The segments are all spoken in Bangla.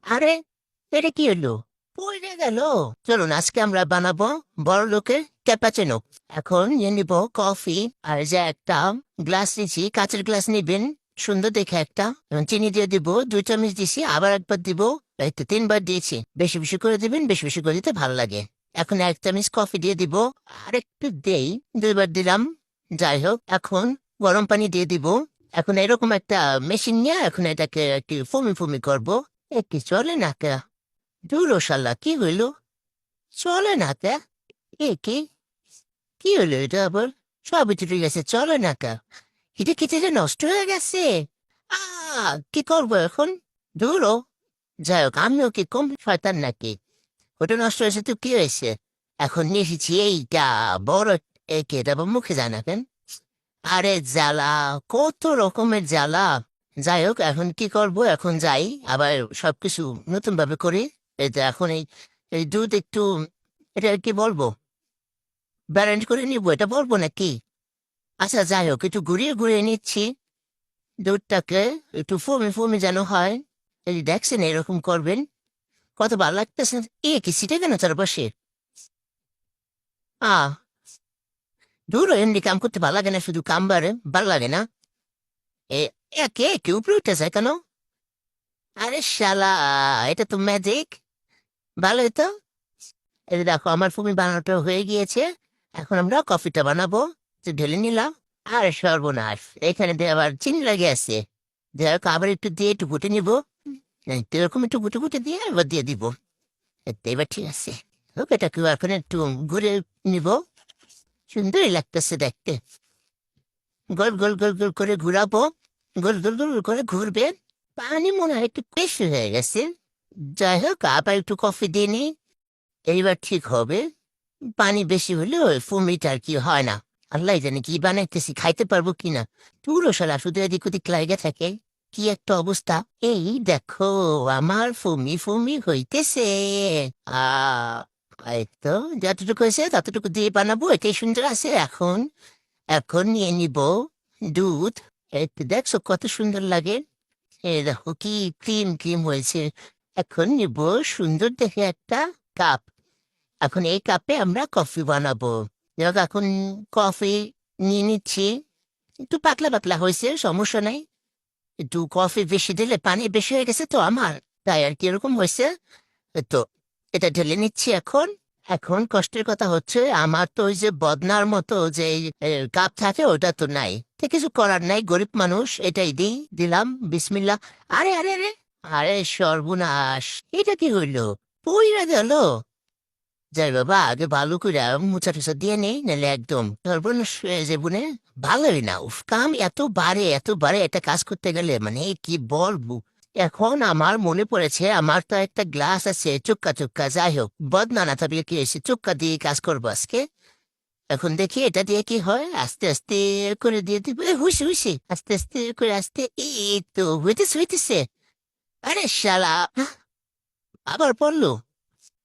আরে, এটা কি হলো? পড়ে গেল। চলুন আজকে আমরা বানাবো বড় লোকের ক্যাপাচিনো। এখন নিয়ে নিব কফি। আর যে একটা গ্লাস নিয়েছি, কাঁচের গ্লাস নিবেন, সুন্দর দেখে একটা। এবং চিনি দিয়ে দিব, 2 চামচ দিছি, আবার একবার দিব। এই তো 3বার দিয়েছি। বেশি বেশি করে দিবেন, বেশি বেশি করে দিতে ভালো লাগে। এখন 1 চামচ কফি দিয়ে দিব। আর একটু দেই, 2বার দিলাম। যাই হোক, এখন গরম পানি দিয়ে দিব। এখন এরকম একটা মেশিন নিয়ে এখন এটাকে একটু ফুমি ফুমি করবো। এ কি চলে না কে? দূর শালা, কি হইল? চলে না কে? এ কি? কি হইলো এটা আবার? সবই তো ঠিক আছে, চলে না কে? এটা কি যে নষ্ট হয়ে গেছে? আ কি করবো এখন? দূর ও। যাই হোক, আমিও কি কম শয়তান নাকি? ওটা নষ্ট হয়েছে তো কি হয়েছে? এখন নিয়ে এসেছি এইটা বড়। একে এটা আবার মুখে জানাবেন? আরে জ্বালা, কত রকমের জ্বালা। যাই হোক, এখন কি করব? এখন যাই আবার সবকিছু নতুন ভাবে করি। এই তো এখন এই এই দুধ একটু, এটা কি বলবো, ব্যালেন্স করে নিবো, এটা বলবো নাকি? আচ্ছা যাই হোক, একটু ঘুরিয়ে ঘুরিয়ে নিচ্ছি দুধটাকে। একটু ফমি ফমি যেন হয়। এই দেখছেন, এরকম করবেন। কত ভালো লাগতেছে। এ কি সিটে কেন চারপাশে? দূর হ, এমনি কাম করতে ভালো লাগে না, শুধু কাম বাড়ে ভালো লাগে না। এ কে কে উপরে উঠে যায় কেন? আরে শালা, এটা তো ম্যাজিক। ভালোই তো। এই যে দেখো, আমার ফুমি বানানোটা হয়ে গিয়েছে। এখন আমরা কফিটা বানাবো। তো ঢেলে নিলাম। আরে সর্বনাশ, এখানে দিয়ে আবার চিনি লাগে আছে। যাই হোক, আবার একটু দিয়ে একটু গুটে নিবো। এই তো এরকম একটু গুটে গুটে দিয়ে এবার দিয়ে দিব। এবার ঠিক আছে। হোক, এটা কেউ এখন একটু ঘুরে নিব। সুন্দরই লাগতেছে দেখতে। গোল গোল গোল গোল করে ঘুরাবো। গোল গোল গোল করে ঘুরবে। পানি মনে হয় একটু বেশি হয়ে গেছে। যাই হোক, আবার একটু কফি দিয়ে নিই। এইবার ঠিক হবে। পানি বেশি হলে ওই ফুমিটা আর কি হয় না। আল্লাহ জানে কি বানাইতেছি, খাইতে পারবো কিনা। পুরো শালা শুধু এদিক ওদিক লাগে থাকে। কি একটা অবস্থা। এই দেখো, আমার ফুমি ফুমি হইতেছে। আ এই তো, যতটুকু হয়েছে ততটুকু দিয়ে বানাবো, এটাই সুন্দর আছে। এখন এখন নিয়ে নিব দুধ। এই তো দেখছো কত সুন্দর লাগে। এই দেখো কি ক্রিম ক্রিম হয়েছে। এখন নিব সুন্দর দেখে একটা কাপ। এখন এই কাপে আমরা কফি বানাবো। যাক, এখন কফি নিয়ে নিচ্ছি। একটু পাতলা পাতলা হয়েছে, সমস্যা নাই। একটু কফি বেশি দিলে পানি বেশি হয়ে গেছে তো আমার, তাই আর কি এরকম হয়েছে। তো এটা ঢেলে নিচ্ছি এখন। এখন কষ্টের কথা হচ্ছে, আমার তো ওই যে বদনার মতো যে কাপ থাকে ওটা তো নাই। তো কিছু করার নাই, গরিব মানুষ, এটাই দিলাম। বিসমিল্লাহ। আরে আরে আরে, আরে সর্বনাশ, এটা কি হইলো? পইরা গেল। যাই বাবা, আগে ভালো করে মুছা টুচা দিয়ে নেই, নাহলে একদম সর্বনাশ হয়ে যাবো নে। ভালোই না, উফ, কাম এত বাড়ে একটা কাজ করতে গেলে, মানে কি বলবো। এখন আমার মনে পড়েছে, আমার তো একটা গ্লাস আছে চুক্কা চুক্কা। যাই হোক, বদনা না থাকলে কি হয়েছে, চুক্কা দিয়ে কাজ করবো আজকে। এখন দেখি এটা দিয়ে কি হয়। আস্তে আস্তে করে দিয়ে দিব। হুইসে হুইসে, আস্তে আস্তে করে, আস্তে। এই তো হইতেছে হইতেছে। আরে শালা, আবার পড়লো।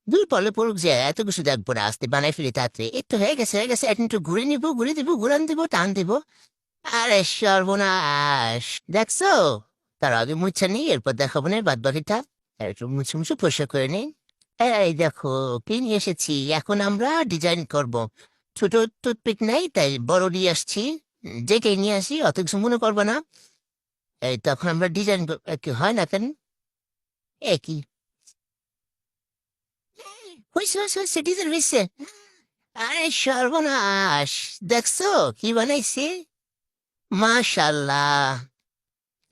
দুই পড়লে পড়ুক, যে এত কিছু দেখবো না, আস্তে বানাই ফেলি তাড়াতাড়ি। এই তো হয়ে গেছে হয়ে গেছে। এখন একটু ঘুরে নিবো, ঘুরে দিব, ঘুরান দিব, টান দিব। আরে সর্বনাশ, দেখছো? তার আগে মুছা নিই, এরপর দেখাবো না বাদ বাকিটা। একটু মুছে মুছে পরিষ্কার করে নিই। এই দেখো, কি নিয়ে এসেছি। এখন আমরা ডিজাইন করব। ছোট টুথপিক নাই, তাই বড় নিয়ে আসছি। যেটাই নিয়ে আসি অত কিছু মনে করবো না। এই তখন আমরা ডিজাইন কি হয় না কেন? একই হয়েছে হয়েছে হয়েছে, ডিজাইন হয়েছে। আরে সর্বনাশ, দেখছো কি বানাইছি? মাশাল্লাহ।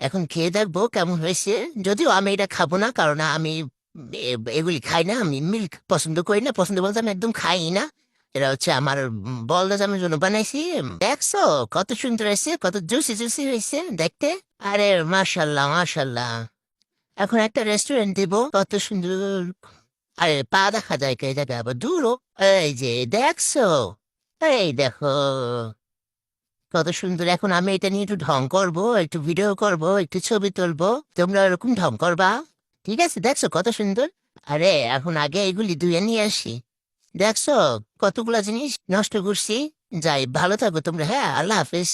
এখন খেয়ে দেখবো কেমন হয়েছে। যদিও আমি এটা খাবো না, কারণ আমি এগুলি খাই না। আমি মিল্ক পছন্দ করি না, পছন্দ বলতে আমি একদম খাই না। এটা হচ্ছে আমার বলদা জামের জন্য বানাইছি। দেখছো কত সুন্দর হয়েছে, কত জুসি জুসি হয়েছে দেখতে। আরে মাশাল্লাহ মাশাল্লাহ। এখন একটা রেস্টুরেন্ট দিব, কত সুন্দর। আরে পা দেখা যায় কে জায়গা আবার দূরও। এই যে দেখছো, এই দেখো কত সুন্দর। এখন আমি এটা নিয়ে একটু ঢং করবো, একটু ভিডিও করব, একটু ছবি তুলবো। তোমরা এরকম ঢং করবা। ঠিক আছে, দেখছো কত সুন্দর। আরে এখন আগে এগুলি ধুয়ে নিয়ে আসি। দেখছো কতগুলা জিনিস নষ্ট করছি। যাই, ভালো থাকো তোমরা, হ্যাঁ, আল্লাহ হাফিজ।